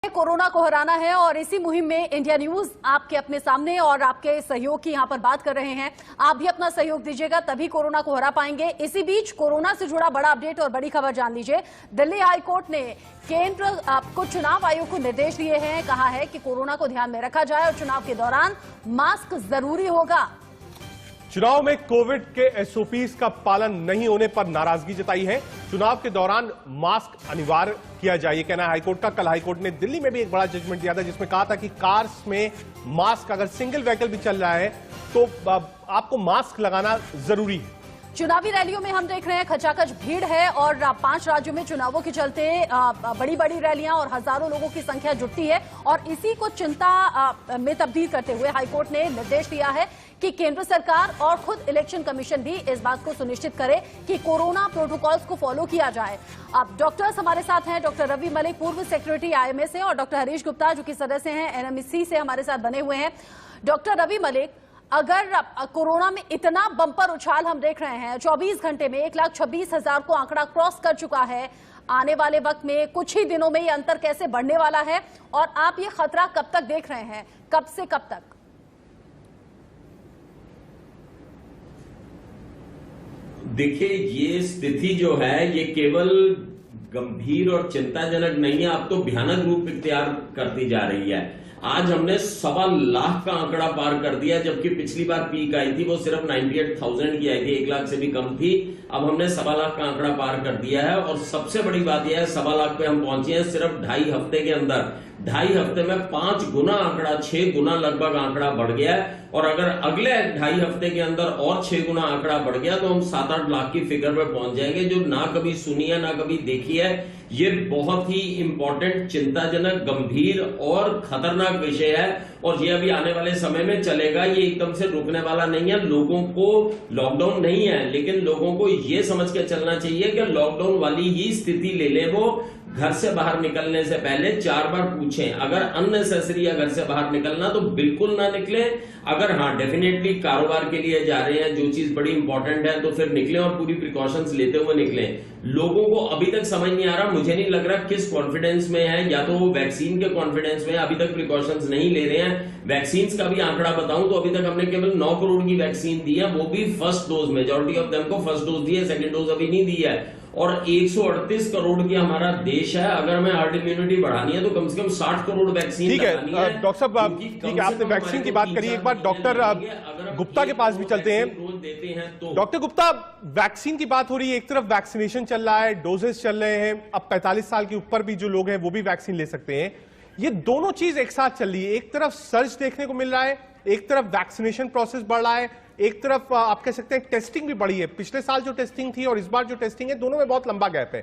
Corona को हराना है और इसी मुहिम में इंडिया न्यूज आपके अपने सामने और आपके सहयोग की यहां पर बात कर रहे हैं। आप भी अपना सहयोग दीजिएगा, तभी कोरोना को हरा पाएंगे। इसी बीच कोरोना से जुड़ा बड़ा अपडेट और बड़ी खबर जान लीजिए। दिल्ली हाईकोर्ट ने केंद्र को चुनाव आयोग को निर्देश दिए हैं, कहा है कि कोरोना को ध्यान में रखा जाए और चुनाव के दौरान मास्क जरूरी होगा। चुनाव में कोविड के एसओपीज का पालन नहीं होने पर नाराजगी जताई है। चुनाव के दौरान मास्क अनिवार्य किया जाए, कहना है हाईकोर्ट का। कल हाईकोर्ट ने दिल्ली में भी एक बड़ा जजमेंट दिया था, जिसमें कहा था कि कार्स में मास्क, अगर सिंगल व्हीकल भी चल रहा है तो आपको मास्क लगाना जरूरी है। चुनावी रैलियों में हम देख रहे हैं खचाखच भीड़ है और 5 राज्यों में चुनावों के चलते बड़ी बड़ी रैलियां और हजारों लोगों की संख्या जुटती है और इसी को चिंता में तब्दील करते हुए हाईकोर्ट ने निर्देश दिया है कि केंद्र सरकार और खुद इलेक्शन कमीशन भी इस बात को सुनिश्चित करे कि कोरोना प्रोटोकॉल्स को फॉलो किया जाए। अब डॉक्टर्स हमारे साथ हैं, डॉक्टर रवि मलिक पूर्व सेक्रेटरी आईएमए से और डॉक्टर हरीश गुप्ता जो कि सदस्य हैं एनएमसी से हमारे साथ बने हुए हैं। डॉक्टर रवि मलिक, अगर कोरोना में इतना बम्पर उछाल हम देख रहे हैं, 24 घंटे में 1,26,000 को आंकड़ा क्रॉस कर चुका है, आने वाले वक्त में कुछ ही दिनों में ये अंतर कैसे बढ़ने वाला है और आप ये खतरा कब तक देख रहे हैं, कब से कब तक? देखिए, ये स्थिति जो है ये केवल गंभीर और चिंताजनक नहीं है, अब तो भयानक रूप इख्तियार करती जा रही है। आज हमने 1.25 लाख का आंकड़ा पार कर दिया, जबकि पिछली बार पीक आई थी वो सिर्फ 98,000 की आई थी, 1 लाख से भी कम थी। अब हमने 1.25 लाख का आंकड़ा पार कर दिया है और सबसे बड़ी बात यह है 1.25 लाख पे हम पहुंचे हैं सिर्फ 2.5 हफ्ते के अंदर। 2.5 हफ्ते में 5 गुना आंकड़ा, 6 गुना लगभग आंकड़ा बढ़ गया है और अगर अगले 2.5 हफ्ते के अंदर और 6 गुना आंकड़ा बढ़ गया तो हम 7-8 लाख की फिगर पे पहुंच जाएंगे, जो ना कभी सुनी है ना कभी देखी है। ये बहुत ही इंपॉर्टेंट, चिंताजनक, गंभीर और खतरनाक विषय है और ये अभी आने वाले समय में चलेगा, ये एकदम से रुकने वाला नहीं है। लोगों को लॉकडाउन नहीं है, लेकिन लोगों को ये समझ के चलना चाहिए कि लॉकडाउन वाली ही स्थिति ले ले वो घर से बाहर निकलने से पहले 4 बार पूछें। अगर अननेसेसरी है घर से बाहर निकलना तो बिल्कुल ना निकले। अगर हाँ डेफिनेटली कारोबार के लिए जा रहे हैं, जो चीज बड़ी इंपॉर्टेंट है, तो फिर निकलें और पूरी प्रिकॉशंस लेते हुए निकलें। लोगों को अभी तक समझ नहीं आ रहा, मुझे नहीं लग रहा किस कॉन्फिडेंस में है, या तो वो वैक्सीन के कॉन्फिडेंस में अभी तक प्रिकॉशंस नहीं ले रहे हैं। वैक्सीन का भी आंकड़ा बताऊं तो अभी तक हमने केवल 9 करोड़ की वैक्सीन दी है, वो भी first dose. Majority of them को फर्स्ट डोज दी है, सेकंड डोज अभी नहीं दी है। और 138 करोड़ की हमारा देश है, अगर हमें हर्ड इम्यूनिटी बढ़ानी है तो कम से कम 60 करोड़ वैक्सीन लगानी है। डॉक्टर साहब, ठीक है, आपने वैक्सीन की बात करी, एक बार डॉक्टर गुप्ता के पास भी चलते हैं। डॉक्टर गुप्ता, वैक्सीन की बात हो रही है, एक तरफ वैक्सीनेशन चल रहा है, डोजेस चल रहे हैं, अब 45 साल के ऊपर भी जो लोग हैं वो भी वैक्सीन ले सकते हैं। ये दोनों चीज एक साथ चल रही है, एक तरफ सर्ज देखने को मिल रहा है, एक तरफ वैक्सीनेशन प्रोसेस बढ़ रहा है, एक तरफ आप कह सकते हैं टेस्टिंग भी बढ़ी है। पिछले साल जो टेस्टिंग थी और इस बार जो टेस्टिंग है, दोनों में बहुत लंबा गैप है।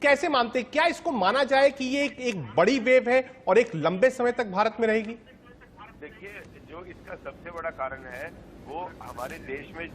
कैसे मानते हैं, क्या इसको माना जाए कि ये एक बड़ी वेव है और एक लंबे समय तक भारत में रहेगी? देखिए, जो इसका सबसे बड़ा कारण है वो हमारे देश में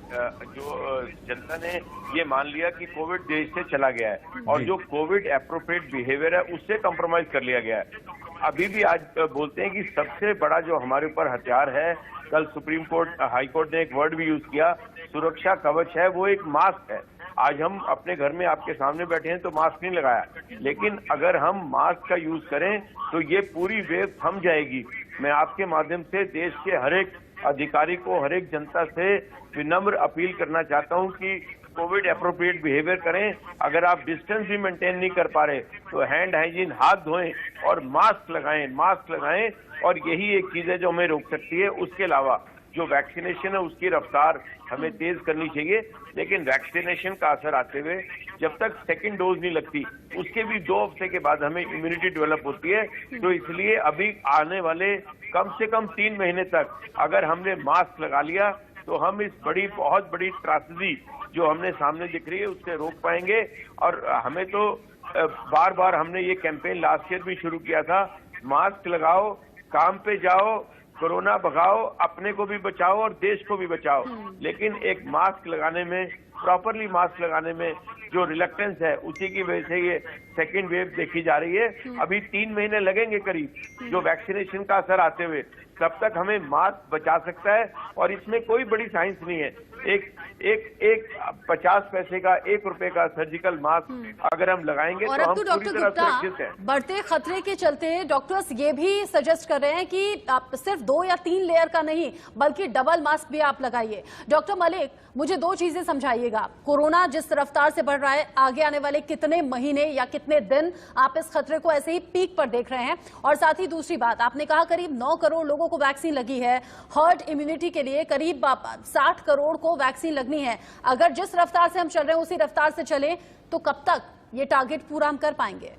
जो जनता ने ये मान लिया कि कोविड देश से चला गया है और जो कोविड एप्रोप्रिएट बिहेवियर है उससे कॉम्प्रोमाइज कर लिया गया है। अभी भी आज बोलते हैं कि सबसे बड़ा जो हमारे ऊपर हथियार है, कल सुप्रीम कोर्ट, हाई कोर्ट ने एक वर्ड भी यूज किया, सुरक्षा कवच है, वो एक मास्क है। आज हम अपने घर में आपके सामने बैठे हैं तो मास्क नहीं लगाया, लेकिन अगर हम मास्क का यूज करें तो ये पूरी वेव थम जाएगी। मैं आपके माध्यम से देश के हर एक अधिकारी को, हर एक जनता से विनम्र अपील करना चाहता हूं कि कोविड एप्रोप्रिएट बिहेवियर करें। अगर आप डिस्टेंस भी मेंटेन नहीं कर पा रहे तो हैंड हाइजीन, हाथ धोएं और मास्क लगाएं और यही एक चीज है जो हमें रोक सकती है। उसके अलावा जो वैक्सीनेशन है उसकी रफ्तार हमें तेज करनी चाहिए, लेकिन वैक्सीनेशन का असर आते हुए जब तक सेकंड डोज नहीं लगती उसके भी 2 हफ्ते के बाद हमें इम्यूनिटी डेवलप होती है। तो इसलिए अभी आने वाले कम से कम 3 महीने तक अगर हमने मास्क लगा लिया तो हम इस बहुत बड़ी त्रासदी जो हमने सामने दिख रही है उससे रोक पाएंगे। और हमें तो बार बार हमने ये कैंपेन लास्ट ईयर भी शुरू किया था, मास्क लगाओ, काम पे जाओ, कोरोना भगाओ, अपने को भी बचाओ और देश को भी बचाओ। लेकिन एक मास्क लगाने में, प्रॉपरली मास्क लगाने में जो रिलक्टेंस है उसी की वजह से ये सेकेंड वेव देखी जा रही है। अभी 3 महीने लगेंगे करीब जो वैक्सीनेशन का असर आते हुए, तब तक हमें मास्क बचा सकता है। और इसमें कोई बड़ी साइंस नहीं है। एक 50 पैसे का, 1 रुपए का सर्जिकल मास्क अगर हम लगाएंगे और तो अब हम तो पूरी डॉक्टर तरह गुप्ता सुरक्षित हैं। बढ़ते खतरे के चलते डॉक्टर्स ये भी सजेस्ट कर रहे हैं कि आप सिर्फ 2 या 3 लेयर का नहीं बल्कि डबल मास्क भी आप लगाइए। डॉक्टर मलिक, मुझे 2 चीजें समझाइएगा। कोरोना जिस रफ्तार से बढ़ रहा है, आगे आने वाले कितने महीने या कितने दिन आप इस खतरे को ऐसे ही पीक पर देख रहे हैं? और साथ ही दूसरी बात, आपने कहा करीब 9 करोड़ लोगों को वैक्सीन लगी है। हर्ड इम्यूनिटी के लिए करीब 60 करोड़ को वैक्सीन लगनी है। अगर जिस रफ्तार से हम चल रहे हैं उसी रफ्तार से चले तो कब तक ये टारगेट पूरा हम कर पाएंगे?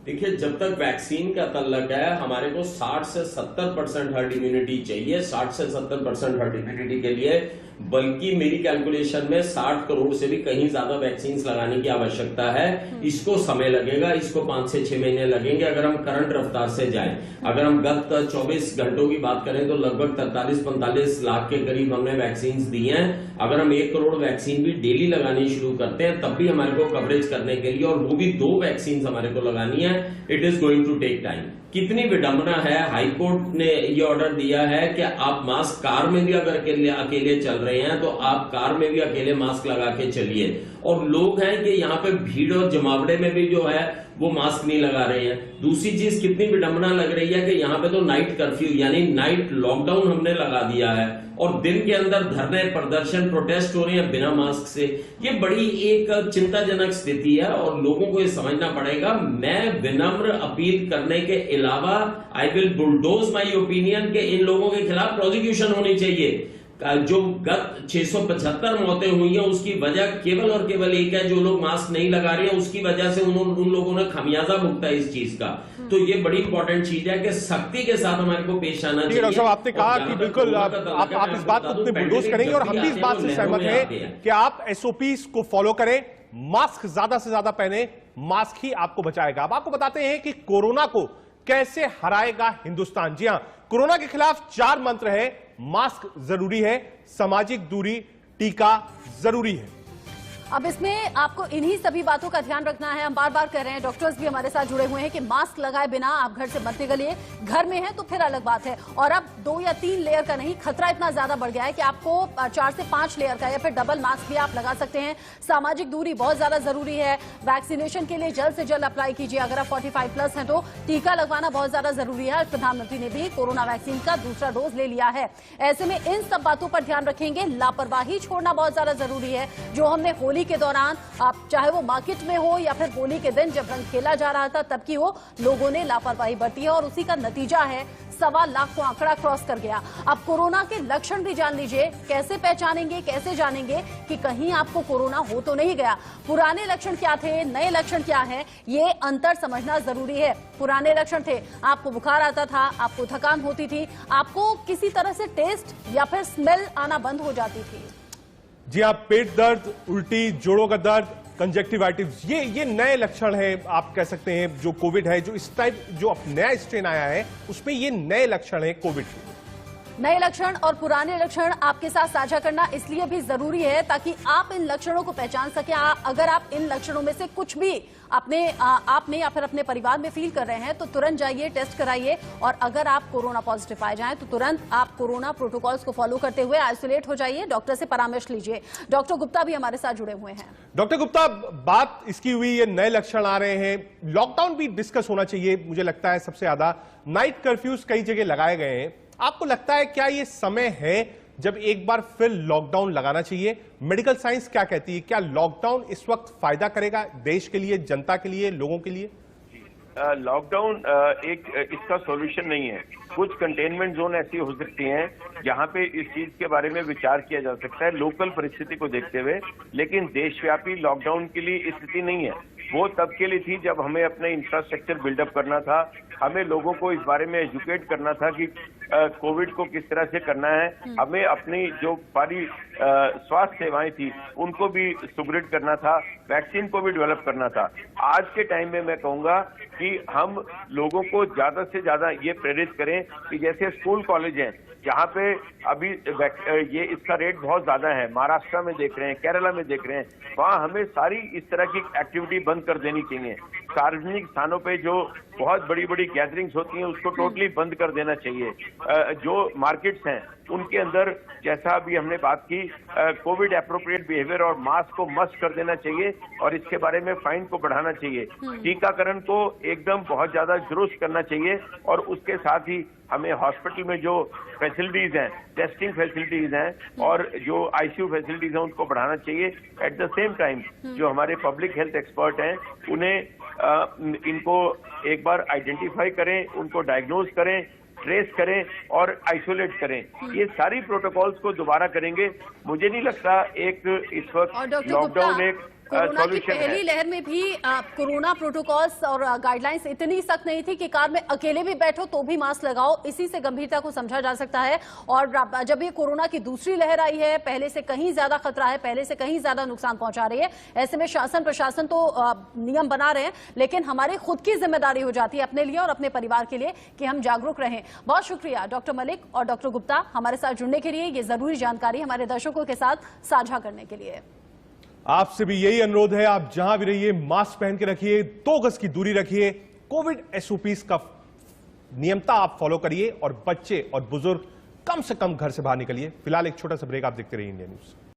देखिए, जब तक वैक्सीन का तल्लक है, हमारे को 60 से 70% हर्ड इम्यूनिटी चाहिए। 60 से 70% हर्ड इम्यूनिटी के लिए बल्कि मेरी कैलकुलेशन में 60 करोड़ से भी कहीं ज्यादा वैक्सीन लगाने की आवश्यकता है। इसको समय लगेगा, इसको 5 से 6 महीने लगेंगे अगर हम करंट रफ्तार से जाएं। अगर हम गत 24 घंटों की बात करें तो लगभग 43-45 लाख के करीब हमने वैक्सीन दी हैं। अगर हम 1 करोड़ वैक्सीन भी डेली लगानी शुरू करते हैं तब भी हमारे को कवरेज करने के लिए, और वो भी 2 वैक्सीन हमारे को लगानी है, it is going to take time. कितनी विडंबना है, हाईकोर्ट ने ये ऑर्डर दिया है कि आप मास्क कार में भी अगर अकेले चल रहे हैं तो आप कार में भी अकेले मास्क लगा के चलिए। और लोग हैं कि यहाँ पे भीड़ और जमावड़े में भी जो है वो मास्क नहीं लगा रहे हैं। दूसरी चीज कितनी विडंबना लग रही है कि यहाँ पे तो नाइट कर्फ्यू यानी नाइट लॉकडाउन हमने लगा दिया है और दिन के अंदर धरने, प्रदर्शन, प्रोटेस्ट हो रहे हैं बिना मास्क से। ये बड़ी एक चिंताजनक स्थिति है और लोगों को ये समझना पड़ेगा। मैं विनम्र अपील करने के अलावा I will bulldoze my opinion के इन लोगों के खिलाफ प्रोसिक्यूशन होनी चाहिए। जो गत 675 मौतें हुई हैं उसकी वजह केवल और केवल एक है, जो लोग मास्क नहीं लगा रहे हैं उसकी वजह से उन लोगों ने खमियाजा भुगता है इस चीज का। तो ये बड़ी इंपॉर्टेंट चीज है कि सख्ती के साथ हमारे को पेश आना चाहिए। डॉक्टर साहब, आपने कहा कि बिल्कुल आप इस बात को बुलडोज करेंगे और हम भी इस बात से सहमत हैं कि आप एसओपीज को फॉलो करें, मास्क ज्यादा से ज्यादा पहने, मास्क ही आपको बचाएगा। अब आपको बताते हैं कि कोरोना को कैसे हराएगा हिंदुस्तान। जी हां, कोरोना के खिलाफ 4 मंत्र है। मास्क जरूरी है, सामाजिक दूरी, टीका जरूरी है। अब इसमें आपको इन्हीं सभी बातों का ध्यान रखना है। हम बार बार कह रहे हैं, डॉक्टर्स भी हमारे साथ जुड़े हुए हैं कि मास्क लगाए बिना आप घर से मत निकलिए। घर में है तो फिर अलग बात है। और अब 2 या 3 लेयर का नहीं, खतरा इतना ज्यादा बढ़ गया है कि आपको 4 से 5 लेयर का या फिर डबल मास्क भी आप लगा सकते हैं। सामाजिक दूरी बहुत ज्यादा जरूरी है। वैक्सीनेशन के लिए जल्द से जल्द अप्लाई कीजिए। अगर आप 45+ हैं तो टीका लगवाना बहुत ज्यादा जरूरी है। प्रधानमंत्री ने भी कोरोना वैक्सीन का दूसरा डोज ले लिया है। ऐसे में इन सब बातों पर ध्यान रखेंगे। लापरवाही छोड़ना बहुत ज्यादा जरूरी है। जो हमने होली के दौरान, आप चाहे वो मार्केट में हो या फिर होली के दिन जब रंग खेला जा रहा था तब की हो, लोगों ने लापरवाही बरती है और उसी का नतीजा है 1.25 लाख को आंकड़ा क्रॉस कर गया। अब कोरोना के लक्षण भी जान लीजिए। कैसे पहचानेंगे, कैसे जानेंगे कि कहीं आपको कोरोना हो तो नहीं गया? पुराने लक्षण क्या थे, नए लक्षण क्या है, ये अंतर समझना जरूरी है। पुराने लक्षण थे, आपको बुखार आता था, आपको थकान होती थी, आपको किसी तरह से टेस्ट या फिर स्मेल आना बंद हो जाती थी। जी हाँ, पेट दर्द, उल्टी, जोड़ों का दर्द, कंजक्टिवाइटिस, ये नए लक्षण है आप कह सकते हैं। जो कोविड है, जो इस टाइप जो अब नया स्ट्रेन आया है उसमें ये नए लक्षण है कोविड के। नए लक्षण और पुराने लक्षण आपके साथ साझा करना इसलिए भी जरूरी है ताकि आप इन लक्षणों को पहचान सकें। अगर आप इन लक्षणों में से कुछ भी आप में या फिर अपने परिवार में फील कर रहे हैं तो तुरंत जाइए, टेस्ट कराइए। और अगर आप कोरोना पॉजिटिव पाए जाएं तो तुरंत आप कोरोना प्रोटोकॉल्स को फॉलो करते हुए आइसोलेट हो जाइए, डॉक्टर से परामर्श लीजिए। डॉक्टर गुप्ता भी हमारे साथ जुड़े हुए हैं। डॉक्टर गुप्ता, बात इसकी हुई, ये नए लक्षण आ रहे हैं, लॉकडाउन भी डिस्कस होना चाहिए मुझे लगता है सबसे ज्यादा। नाइट कर्फ्यूज कई जगह लगाए गए हैं। आपको लगता है क्या ये समय है जब एक बार फिर लॉकडाउन लगाना चाहिए? मेडिकल साइंस क्या कहती है? क्या लॉकडाउन इस वक्त फायदा करेगा देश के लिए, जनता के लिए, लोगों के लिए? लॉकडाउन इसका सॉल्यूशन नहीं है। कुछ कंटेनमेंट जोन ऐसी हो सकती हैं जहां पे इस चीज के बारे में विचार किया जा सकता है लोकल परिस्थिति को देखते हुए, लेकिन देशव्यापी लॉकडाउन के लिए स्थिति नहीं है। वो तब के लिए थी जब हमें अपने इंफ्रास्ट्रक्चर बिल्डअप करना था, हमें लोगों को इस बारे में एजुकेट करना था कि कोविड को किस तरह से करना है, हमें अपनी जो सारी स्वास्थ्य सेवाएं थी उनको भी सुदृढ़ करना था, वैक्सीन को भी डेवलप करना था। आज के टाइम में मैं कहूंगा कि हम लोगों को ज्यादा से ज्यादा ये प्रेरित करें कि जैसे स्कूल कॉलेज हैं जहाँ पे अभी ये इसका रेट बहुत ज्यादा है, महाराष्ट्र में देख रहे हैं, केरला में देख रहे हैं, वहाँ हमें सारी इस तरह की एक्टिविटी बंद कर देनी चाहिए। सार्वजनिक स्थानों पे जो बहुत बड़ी बड़ी गैदरिंग्स होती हैं उसको टोटली बंद कर देना चाहिए। जो मार्केट्स हैं उनके अंदर जैसा अभी हमने बात की, कोविड एप्रोप्रिएट बिहेवियर और मास्क को मस्ट कर देना चाहिए और इसके बारे में फाइन को बढ़ाना चाहिए। टीकाकरण को एकदम बहुत ज्यादा दुरुस्त करना चाहिए और उसके साथ ही हमें हॉस्पिटल में जो फैसिलिटीज हैं, टेस्टिंग फैसिलिटीज हैं और जो आईसीयू फैसिलिटीज हैं उनको बढ़ाना चाहिए। एट द सेम टाइम जो हमारे पब्लिक हेल्थ एक्सपर्ट हैं उन्हें इनको एक बार आइडेंटिफाई करें, उनको डायग्नोज करें, ट्रेस करें और आइसोलेट करें। ये सारी प्रोटोकॉल्स को दोबारा करेंगे। मुझे नहीं लगता एक इस वक्त लॉकडाउन एक कोरोना की पहली लहर में भी कोरोना प्रोटोकॉल्स और गाइडलाइंस इतनी सख्त नहीं थी कि कार में अकेले भी बैठो तो भी मास्क लगाओ। इसी से गंभीरता को समझा जा सकता है। और जब ये कोरोना की दूसरी लहर आई है, पहले से कहीं ज्यादा खतरा है, पहले से कहीं ज्यादा नुकसान पहुंचा रही है, ऐसे में शासन प्रशासन तो नियम बना रहे हैं, लेकिन हमारी खुद की जिम्मेदारी हो जाती है अपने लिए और अपने परिवार के लिए कि हम जागरूक रहें। बहुत शुक्रिया डॉक्टर मलिक और डॉक्टर गुप्ता हमारे साथ जुड़ने के लिए, ये जरूरी जानकारी हमारे दर्शकों के साथ साझा करने के लिए। आपसे भी यही अनुरोध है, आप जहां भी रहिए मास्क पहन के रखिए, 2 गज की दूरी रखिए, कोविड एसओपीज का नियमता आप फॉलो करिए और बच्चे और बुजुर्ग कम से कम घर से बाहर निकलिए। फिलहाल एक छोटा सा ब्रेक, आप देखते रहिए इंडिया न्यूज।